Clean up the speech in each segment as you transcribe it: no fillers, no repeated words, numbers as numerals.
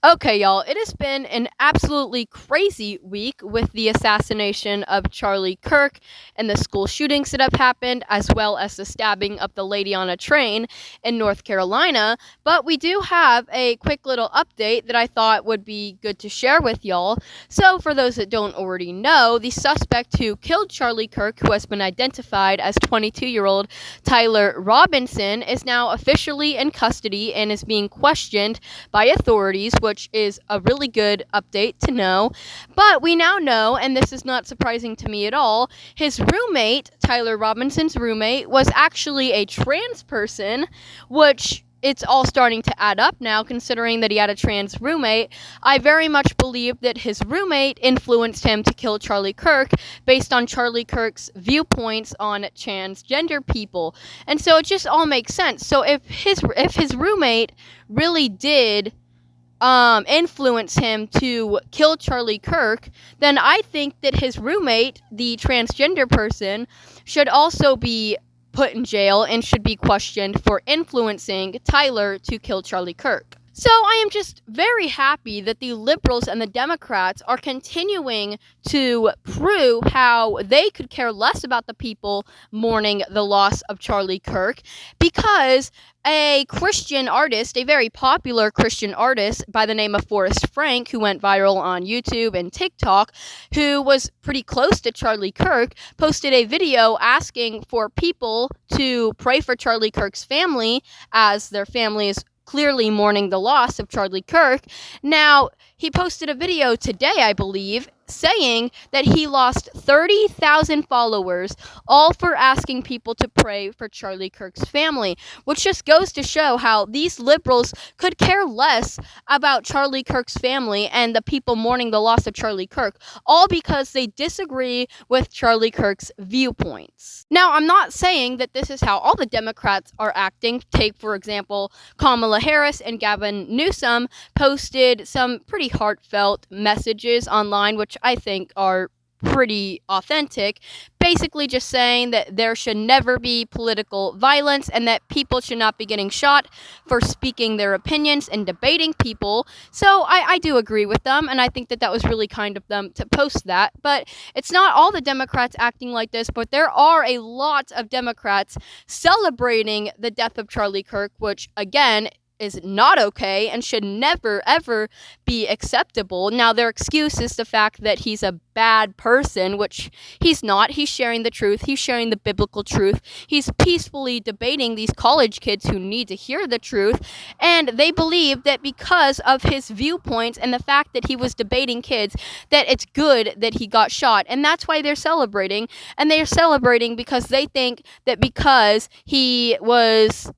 Okay, y'all, it has been an absolutely crazy week with the assassination of Charlie Kirk and the school shootings that have happened, as well as the stabbing of the lady on a train in North Carolina. But we do have a quick little update that I thought would be good to share with y'all. So, for those that don't already know, the suspect who killed Charlie Kirk, who has been identified as 22-year-old Tyler Robinson, is now officially in custody and is being questioned by authorities, which is a really good update to know. But we now know, and this is not surprising to me at all, his roommate, Tyler Robinson's roommate, was actually a trans person, which it's all starting to add up now, considering that he had a trans roommate. I very much believe that his roommate influenced him to kill Charlie Kirk based on Charlie Kirk's viewpoints on transgender people. And so it just all makes sense. So if his roommate really did influence him to kill Charlie Kirk, then I think that his roommate, the transgender person, should also be put in jail and should be questioned for influencing Tyler to kill Charlie Kirk. So I am just very happy that the liberals and the Democrats are continuing to prove how they could care less about the people mourning the loss of Charlie Kirk, because a Christian artist, a very popular Christian artist by the name of Forrest Frank, who went viral on YouTube and TikTok, who was pretty close to Charlie Kirk, posted a video asking for people to pray for Charlie Kirk's family, as their family is clearly mourning the loss of Charlie Kirk. Now, he posted a video today, I believe, saying that he lost 30,000 followers, all for asking people to pray for Charlie Kirk's family, which just goes to show how these liberals could care less about Charlie Kirk's family and the people mourning the loss of Charlie Kirk, all because they disagree with Charlie Kirk's viewpoints. Now, I'm not saying that this is how all the Democrats are acting. Take, for example, Kamala Harris and Gavin Newsom posted some pretty heartfelt messages online, which I think are pretty authentic, basically just saying that there should never be political violence and that people should not be getting shot for speaking their opinions and debating people. So I do agree with them, and I think that was really kind of them to post that. But it's not all the Democrats acting like this, but there are a lot of Democrats celebrating the death of Charlie Kirk, which, again, is not okay and should never, ever be acceptable. Now, their excuse is the fact that he's a bad person, which he's not. He's sharing the truth. He's sharing the biblical truth. He's peacefully debating these college kids who need to hear the truth, and they believe that because of his viewpoints and the fact that he was debating kids, that it's good that he got shot, and that's why they're celebrating. And they're celebrating because they think that because he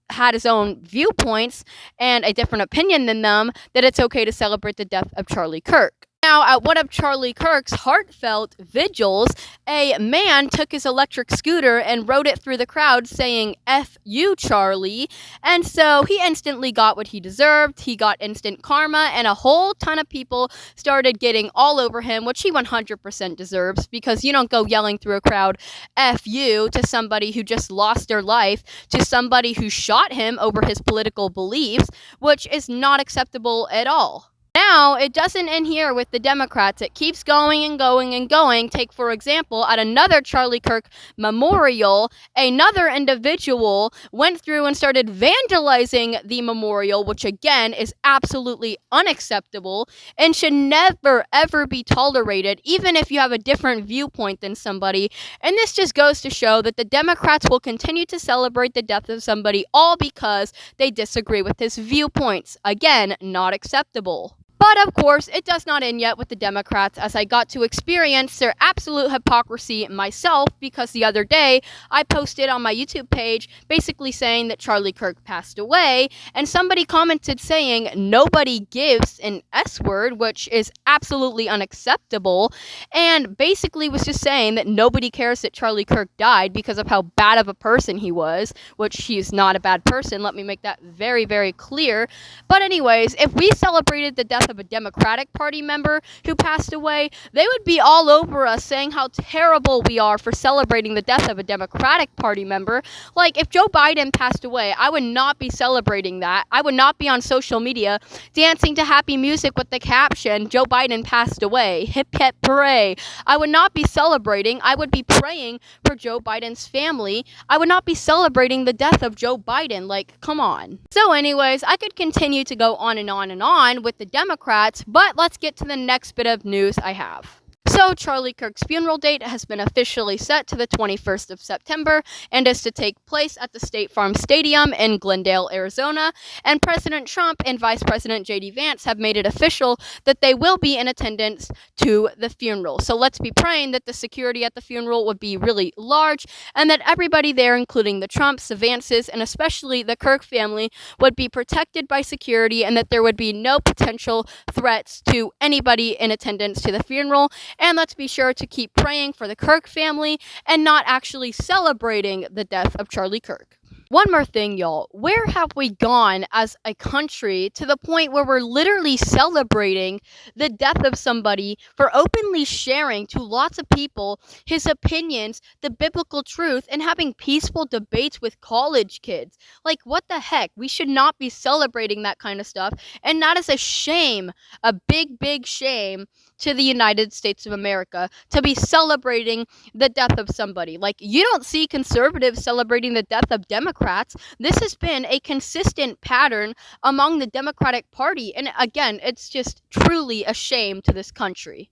had his own viewpoints and a different opinion than them, that it's okay to celebrate the death of Charlie Kirk. Now, at one of Charlie Kirk's heartfelt vigils, a man took his electric scooter and rode it through the crowd saying, "F you, Charlie." And so he instantly got what he deserved. He got instant karma, and a whole ton of people started getting all over him, which he 100% deserves, because you don't go yelling through a crowd, "F you," to somebody who just lost their life, to somebody who shot him over his political beliefs, which is not acceptable at all. Now, it doesn't end here with the Democrats. It keeps going and going and going. Take, for example, at another Charlie Kirk memorial, another individual went through and started vandalizing the memorial, which again is absolutely unacceptable and should never, ever be tolerated, even if you have a different viewpoint than somebody. And this just goes to show that the Democrats will continue to celebrate the death of somebody, all because they disagree with his viewpoints. Again, not acceptable. But of course, it does not end yet with the Democrats, as I got to experience their absolute hypocrisy myself, because the other day I posted on my YouTube page basically saying that Charlie Kirk passed away, and somebody commented saying nobody gives an S word, which is absolutely unacceptable, and basically was just saying that nobody cares that Charlie Kirk died because of how bad of a person he was, which he's not a bad person. Let me make that very, very clear. But anyways, if we celebrated the death death of a Democratic Party member who passed away, they would be all over us saying how terrible we are for celebrating the death of a Democratic Party member. Like, if Joe Biden passed away, I would not be celebrating that. I would not be on social media dancing to happy music with the caption, "Joe Biden passed away, hip hip hooray." I would not be celebrating. I would be praying for Joe Biden's family. I would not be celebrating the death of Joe Biden. Like, come on. So anyways, I could continue to go on and on and on with the Democrats, but let's get to the next bit of news I have. So, Charlie Kirk's funeral date has been officially set to the 21st of September and is to take place at the State Farm Stadium in Glendale, Arizona. And President Trump and Vice President J.D. Vance have made it official that they will be in attendance to the funeral. So let's be praying that the security at the funeral would be really large and that everybody there, including the Trumps, the Vances, and especially the Kirk family, would be protected by security and that there would be no potential threats to anybody in attendance to the funeral. And let's be sure to keep praying for the Kirk family and not actually celebrating the death of Charlie Kirk. One more thing, y'all. Where have we gone as a country to the point where we're literally celebrating the death of somebody for openly sharing to lots of people his opinions, the biblical truth, and having peaceful debates with college kids? Like, what the heck? We should not be celebrating that kind of stuff. And that is a shame, a big, big shame to the United States of America to be celebrating the death of somebody. Like, you don't see conservatives celebrating the death of Democrats. This has been a consistent pattern among the Democratic Party. And again, it's just truly a shame to this country.